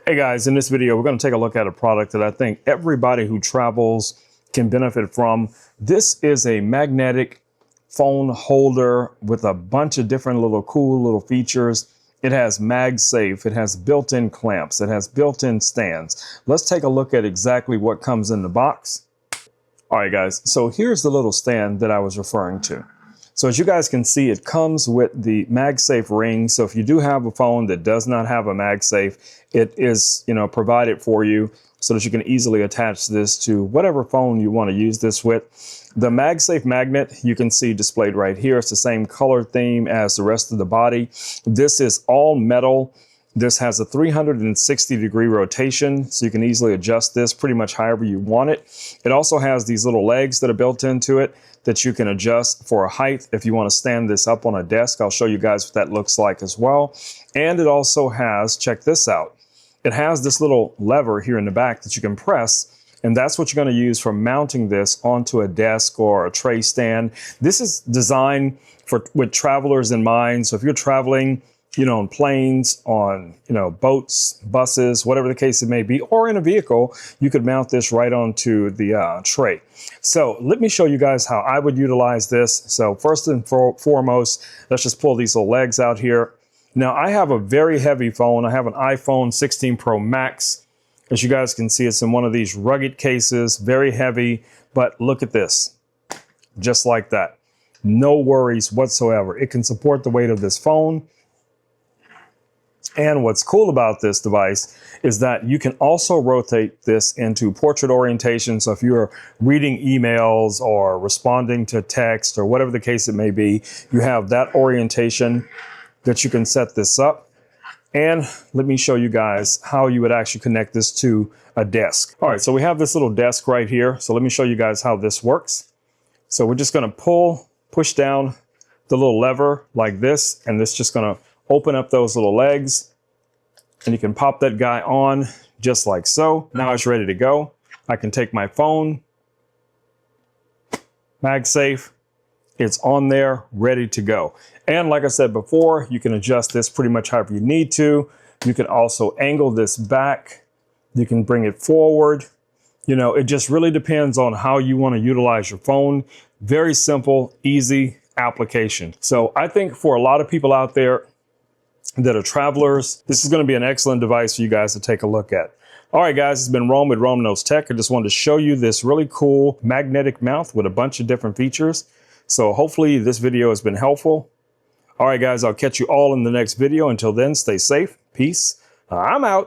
Hey guys, in this video, we're going to take a look at a product that I think everybody who travels can benefit from. This is a magnetic phone holder with a bunch of different cool little features. It has MagSafe, it has built-in clamps, it has built-in stands. Let's take a look at exactly what comes in the box. All right guys, so here's the little stand that I was referring to. So as you guys can see, it comes with the MagSafe ring. So if you do have a phone that does not have a MagSafe, it is, provided for you so that you can easily attach this to whatever phone you want to use this with. The MagSafe magnet you can see displayed right here. It's the same color theme as the rest of the body. This is all metal. This has a 360-degree rotation, so you can easily adjust this pretty much however you want it. It also has these little legs that are built into it that you can adjust for a height if you want to stand this up on a desk. I'll show you guys what that looks like as well. And it also has, check this out, it has this little lever here in the back that you can press, and that's what you're going to use for mounting this onto a desk or a tray stand. This is designed with travelers in mind. So if you're traveling, on planes, on, boats, buses, whatever the case it may be, or in a vehicle, you could mount this right onto the tray. So let me show you guys how I would utilize this. So first and foremost, let's just pull these little legs out here. Now I have a very heavy phone. I have an iPhone 16 Pro Max. As you guys can see, it's in one of these rugged cases, very heavy, but look at this, just like that. No worries whatsoever. It can support the weight of this phone. And what's cool about this device is that you can also rotate this into portrait orientation. So if you're reading emails or responding to text or whatever the case it may be, you have that orientation that you can set this up. And let me show you guys how you would actually connect this to a desk. All right, so we have this little desk right here. So let me show you guys how this works. So we're just going to push down the little lever like this, and this is just going to open up those little legs, and you can pop that guy on just like so. Now it's ready to go. I can take my phone, MagSafe, it's on there, ready to go. And like I said before, you can adjust this pretty much however you need to. You can also angle this back. You can bring it forward. It just really depends on how you want to utilize your phone. Very simple, easy application. So I think for a lot of people out there that are travelers, this is going to be an excellent device for you guys to take a look at. All right, guys, it's been Rome with Rome Knows Tech. I just wanted to show you this really cool magnetic mount with a bunch of different features. So hopefully this video has been helpful. All right, guys, I'll catch you all in the next video. Until then, stay safe. Peace. I'm out.